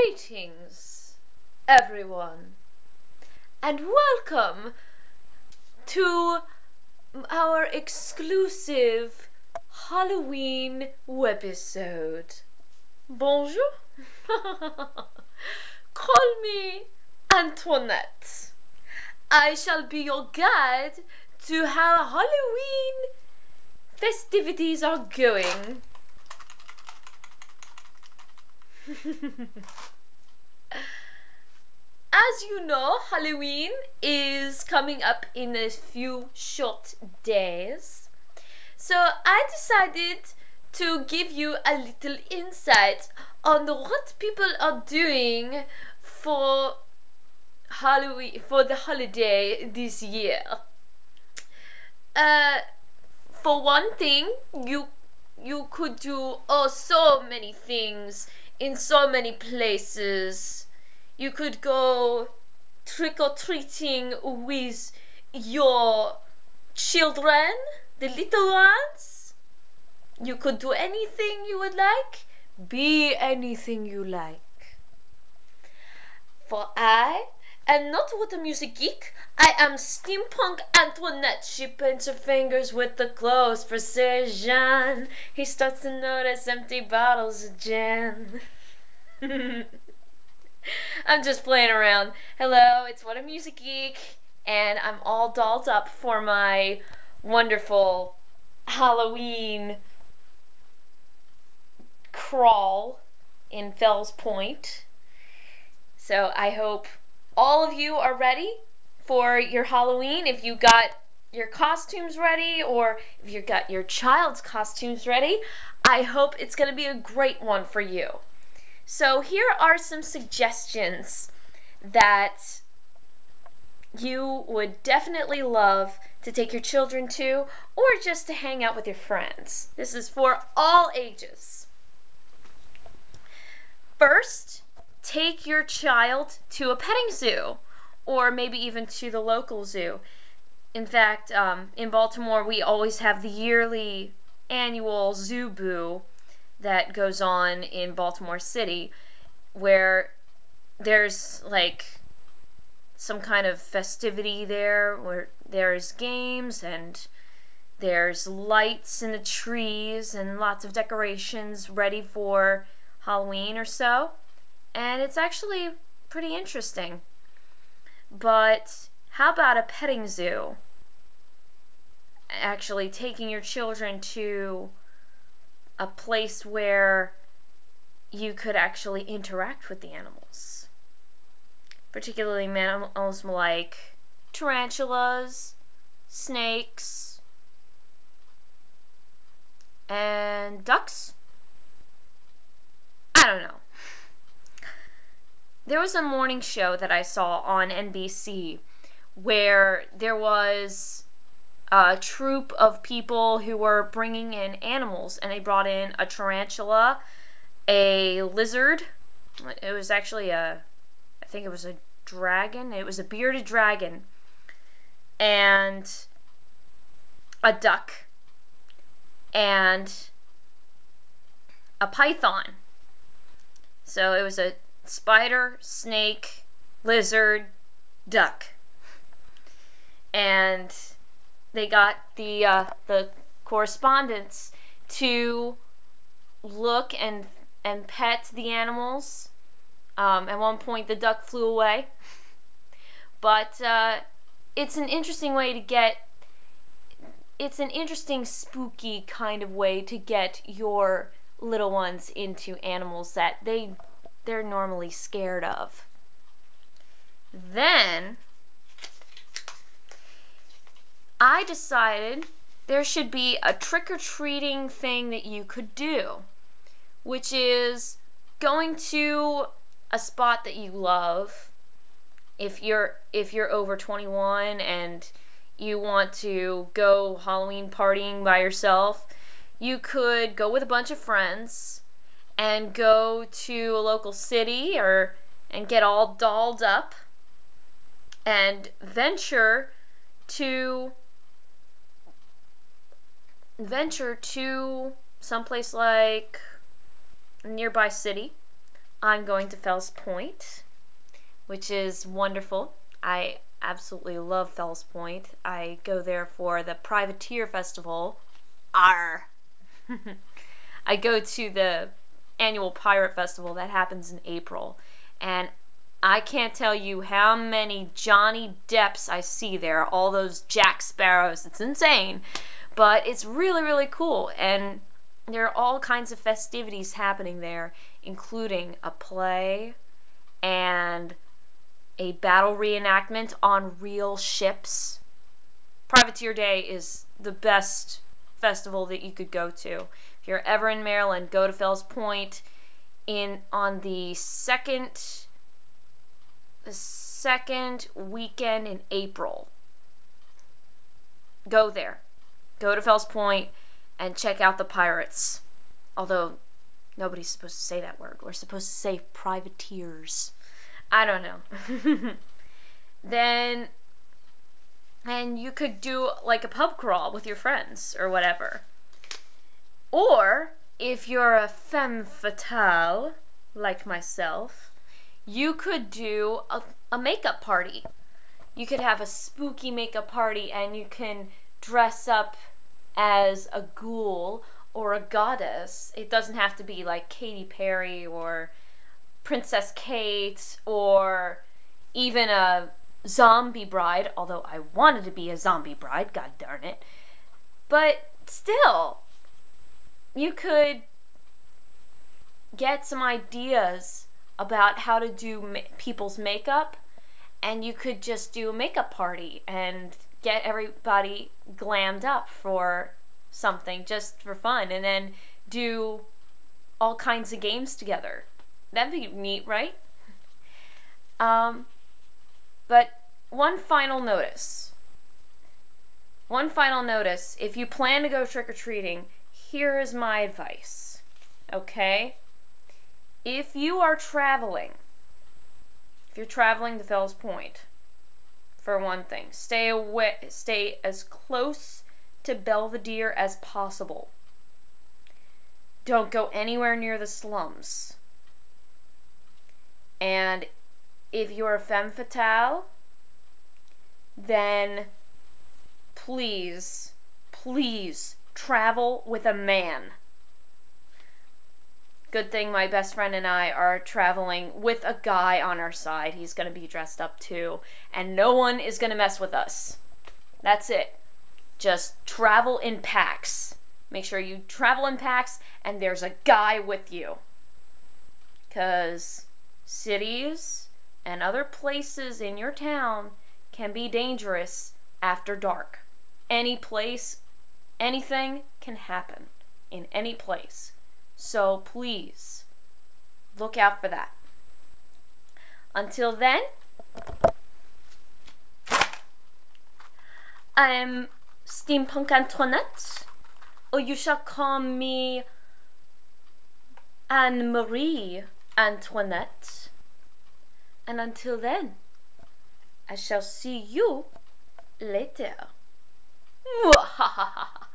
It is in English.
Greetings, everyone, and welcome to our exclusive Halloween webisode. Bonjour. Call me Antoinette. I shall be your guide to how Halloween festivities are going. As you know, Halloween is coming up in a few short days. So I decided to give you a little insight on what people are doing for Halloween, for the holiday this year. For one thing, you could do so many things in so many places. You could go trick-or-treating with your children, the little ones. You could do anything you would like, be anything you like. For I am not what a music geek. I am steampunk Antoinette. She paints her fingers with the close precision. He starts to notice empty bottles of gin. I'm just playing around. Hello, it's What a Music Geek, and I'm all dolled up for my wonderful Halloween crawl in Fells Point. So I hope all of you are ready for your Halloween. If you got your costumes ready, or if you got your child's costumes ready, I hope it's going to be a great one for you. So here are some suggestions that you would definitely love to take your children to, or just to hang out with your friends. This is for all ages. First, take your child to a petting zoo, or maybe even to the local zoo. In fact, in Baltimore, we always have the yearly annual Zoo Boo that goes on in Baltimore City, where there's like some kind of festivity there, where there's games and there's lights in the trees and lots of decorations ready for Halloween or so. And it's actually pretty interesting. But how about a petting zoo? Actually taking your children to a place where you could actually interact with the animals. Particularly animals like tarantulas, snakes, and ducks? I don't know. There was a morning show that I saw on NBC where there was a troupe of people who were bringing in animals, and they brought in a tarantula, a lizard. It was actually I think it was a dragon. It was a bearded dragon, and a duck, and a python. So it was a spider, snake, lizard, duck. And they got the correspondents to look and pet the animals. At one point the duck flew away. But it's an interesting way to get, it's an interesting spooky kind of way to get your little ones into animals that they're normally scared of. Then I decided there should be a trick-or-treating thing that you could do, which is going to a spot that you love. If you're over 21 and you want to go Halloween partying by yourself, you could go with a bunch of friends and go to a local city and get all dolled up and venture to someplace like a nearby city. I'm going to Fells Point, which is wonderful. I absolutely love Fells Point. I go there for the Privateer Festival. Arr! I go to the annual Pirate Festival that happens in April, and I can't tell you how many Johnny Depps I see there, all those Jack Sparrows. It's insane, but it's really, really cool, and there are all kinds of festivities happening there, including a play and a battle reenactment on real ships. Privateer Day is the best festival that you could go to. If you're ever in Maryland, go to Fells Point on the second weekend in April. Go there. Go to Fells Point and check out the pirates. Although nobody's supposed to say that word. We're supposed to say privateers. I don't know. And you could do like a pub crawl with your friends or whatever. Or if you're a femme fatale like myself, you could do a makeup party. You could have a spooky makeup party, and you can dress up as a ghoul or a goddess. It doesn't have to be like Katy Perry or Princess Kate or even a zombie bride, although I wanted to be a zombie bride, god darn it. But still, you could get some ideas about how to do people's makeup, and you could just do a makeup party and get everybody glammed up for something just for fun, and then do all kinds of games together. That'd be neat, right? But one final notice. If you plan to go trick-or-treating, here is my advice. Okay? If you're traveling to Fells Point, for one thing, stay as close to Belvedere as possible. Don't go anywhere near the slums. And if you're a femme fatale, then please travel with a man. Good thing my best friend and I are traveling with a guy on our side. He's going to be dressed up too. And no one is going to mess with us. That's it. Just travel in packs. Make sure you travel in packs and there's a guy with you. Because cities and other places in your town can be dangerous after dark. Any place, anything can happen in any place. So please, look out for that. Until then, I'm Steampunk Antoinette, or you shall call me Anne-Marie Antoinette. And until then, I shall see you later. Mwahahaha.